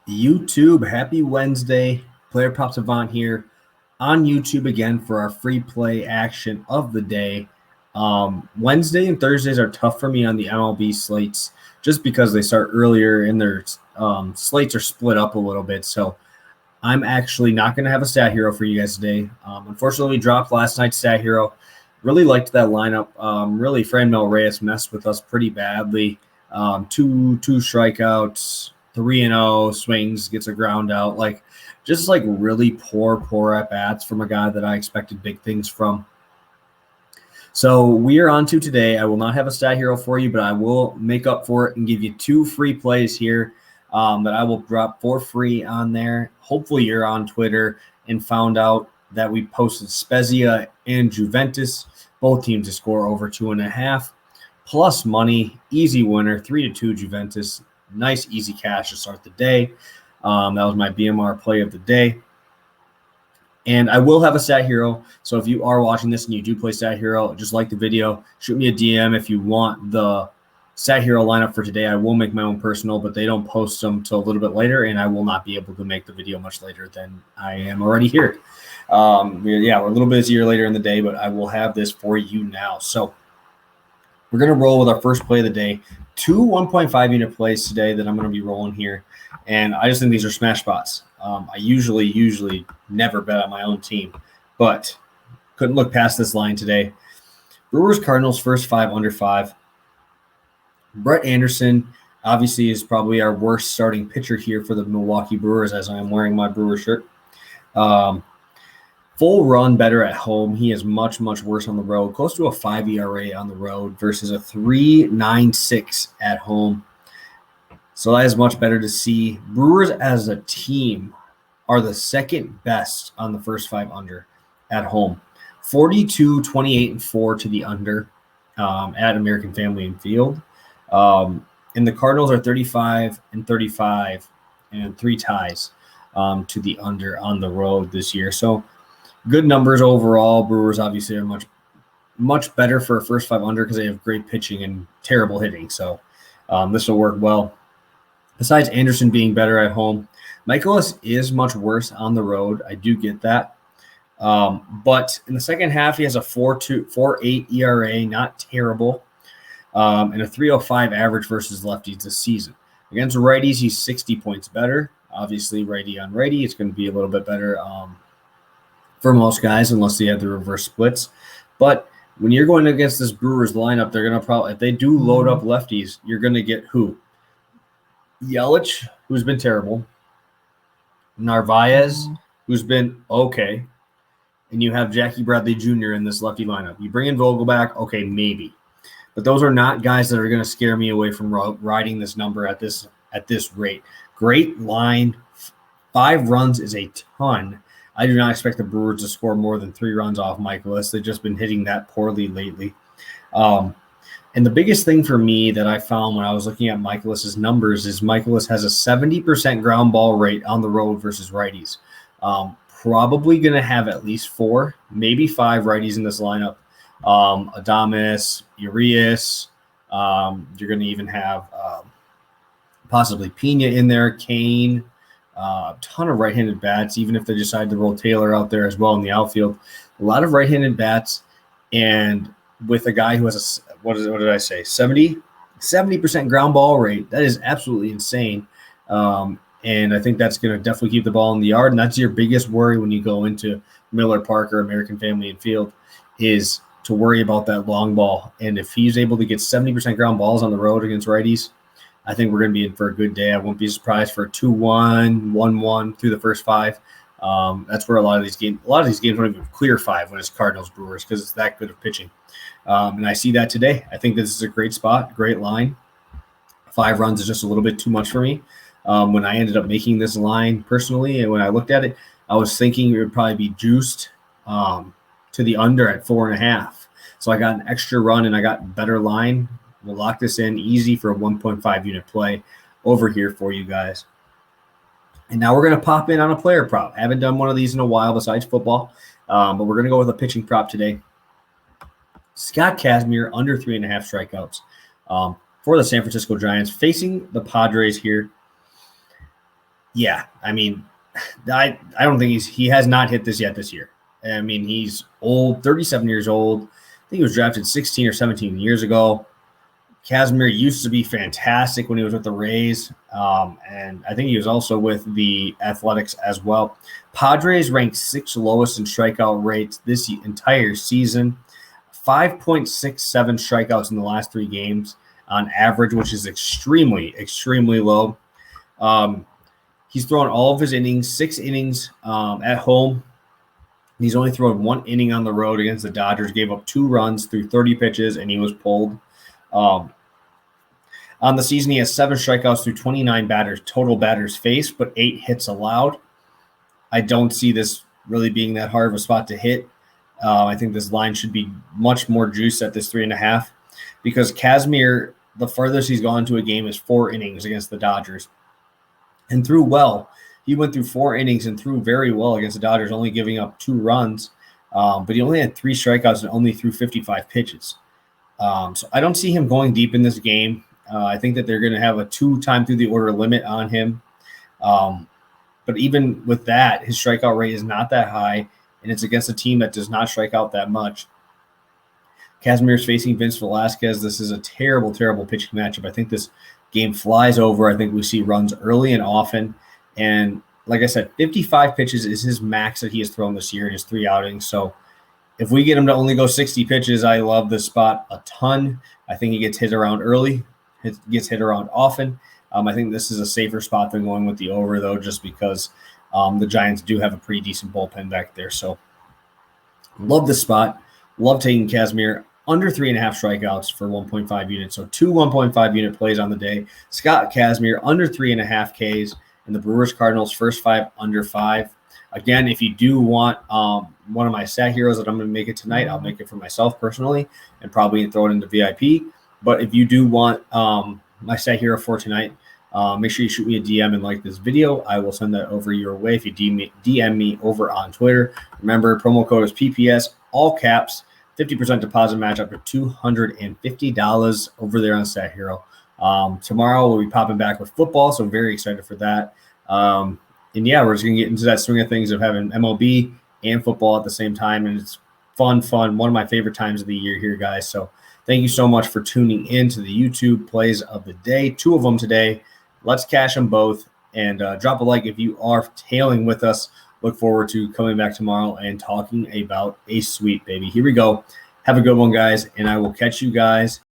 YouTube, happy Wednesday. Player Prop Savant here on YouTube again for our free play action of the day. Wednesday and Thursdays are tough for me on the MLB slates just because they start earlier and their slates are split up a little bit. So I'm actually not going to have a stat hero for you guys today. Unfortunately, we dropped last night's stat hero. Really liked that lineup. Really, Franmil Reyes messed with us pretty badly. Two strikeouts. 3-0 swings, gets a ground out, just really poor at bats from a guy that I expected big things from. So we are on to today. I will not have a stat hero for you, but I will make up for it and give you two free plays here that I will drop for free on there. Hopefully you're on Twitter and found out that we posted Spezia and Juventus, both teams to score over 2.5 plus money, easy winner, 3-2 Juventus. Nice, easy cash to start the day. That was my BMR play of the day. And I will have a stat hero. So if you are watching this and you do play stat hero, just like the video, shoot me a DM if you want the stat hero lineup for today. I will make my own personal, but they don't post them till a little bit later, and I will not be able to make the video much later than I am already here. We're a little busier later in the day, but I will have this for you now. So we're going to roll with our first play of the day. Two 1.5 unit plays today that I'm going to be rolling here. And I just think these are smash spots. I usually never bet on my own team, but couldn't look past this line today. Brewers Cardinals first 5 under 5. Brett Anderson obviously is probably our worst starting pitcher here for the Milwaukee Brewers as I am wearing my Brewers shirt. Full run better at home. He is much worse on the road. Close to a 5 ERA on the road versus a 3.96 at home. So that is much better to see. Brewers as a team are the second best on the first 5 under at home. 42, 28, and 4 to the under at American Family and Field. And the Cardinals are 35 and 35 and 3 ties to the under on the road this year. So good numbers overall. Brewers obviously are much better for a first 5 under because they have great pitching and terrible hitting. So this will work well. Besides Anderson being better at home, Michaelis is much worse on the road. I do get that. But in the second half, he has a 4.8 ERA, not terrible, and a 3.05 average versus lefties this season. Against righties, he's 60 points better. Obviously, righty on righty, it's going to be a little bit better for most guys, unless they have the reverse splits. But when you're going against this Brewers lineup, they're going to probably, if they do load up lefties, you're going to get who? Yelich, who's been terrible. Narvaez, who's been okay. And you have Jackie Bradley Jr. in this lefty lineup. You bring in Vogelback, okay, maybe. But those are not guys that are going to scare me away from riding this number at this rate. Great line. 5 runs is a ton. I do not expect the Brewers to score more than 3 runs off Michaelis. They've just been hitting that poorly lately. And the biggest thing for me that I found when I was looking at Michaelis's numbers is Michaelis has a 70% ground ball rate on the road versus righties. Probably going to have at least 4, maybe 5 righties in this lineup. Adames, Urias. You're going to even have possibly Pena in there, Kane. A ton of right-handed bats, even if they decide to roll Taylor out there as well in the outfield. A lot of right-handed bats, and with a guy who has what did I say, 70% ground ball rate, that is absolutely insane. And I think that's going to definitely keep the ball in the yard, and that's your biggest worry when you go into Miller Park or American Family and Field is to worry about that long ball. And if he's able to get 70% ground balls on the road against righties, I think we're going to be in for a good day. I won't be surprised for 2-1, 1-1 through the first 5. That's where a lot of these games don't even clear 5 when it's Cardinals Brewers because it's that good of pitching. And I see that today. I think this is a great spot, great line. 5 runs is just a little bit too much for me. When I ended up making this line personally, and when I looked at it, I was thinking it would probably be juiced to the under at 4.5. So I got an extra run and I got better line. We'll lock this in easy for a 1.5 unit play over here for you guys. And now we're going to pop in on a player prop. Haven't done one of these in a while besides football, but we're going to go with a pitching prop today. Scott Kazmir under 3.5 strikeouts for the San Francisco Giants facing the Padres here. Yeah, I mean, I don't think he has not hit this yet this year. I mean, he's old, 37 years old. I think he was drafted 16 or 17 years ago. Kazmir used to be fantastic when he was with the Rays, and I think he was also with the Athletics as well. Padres ranked 6th lowest in strikeout rates this entire season, 5.67 strikeouts in the last 3 games on average, which is extremely, extremely low. He's thrown all of his innings, 6 innings at home. He's only thrown 1 inning on the road against the Dodgers, gave up 2 runs through 30 pitches, and he was pulled. On the season, he has 7 strikeouts through 29 total batters faced, but 8 hits allowed. I don't see this really being that hard of a spot to hit. I think this line should be much more juiced at this 3.5 because Kazmir, the furthest he's gone to a game is 4 innings against the Dodgers and threw well. He went through 4 innings and threw very well against the Dodgers, only giving up 2 runs. But he only had 3 strikeouts and only threw 55 pitches. So I don't see him going deep in this game. I think that they're going to have a 2 time through the order limit on him. But even with that, his strikeout rate is not that high, and it's against a team that does not strike out that much. Kazmir is facing Vince Velasquez. This is a terrible, terrible pitching matchup. I think this game flies over. I think we see runs early and often. And like I said, 55 pitches is his max that he has thrown this year in his 3 outings. So if we get him to only go 60 pitches, I love this spot a ton. I think he gets hit around early. It gets hit around often. I think this is a safer spot than going with the over, though, just because the Giants do have a pretty decent bullpen back there. So love this spot. Love taking Kazmir under 3.5 strikeouts for 1.5 units. So 2 1.5 unit plays on the day. Scott Kazmir under 3.5 Ks, and the Brewers Cardinals first 5 under 5. Again, if you do want one of my stat heroes that I'm going to make it tonight, I'll make it for myself personally and probably throw it into VIP. But if you do want my stat hero for tonight, make sure you shoot me a DM and like this video. I will send that over your way if you DM me over on Twitter. Remember, promo code is PPS, all caps, 50% deposit match up to $250 over there on Stat Hero. Tomorrow we'll be popping back with football, so very excited for that. And yeah, we're just going to get into that swing of things of having MLB and football at the same time, and it's fun. One of my favorite times of the year here, guys. So thank you so much for tuning in to the YouTube plays of the day. 2 of them today. Let's cash them both, and drop a like if you are tailing with us. Look forward to coming back tomorrow and talking about a sweep, baby. Here we go. Have a good one, guys, and I will catch you guys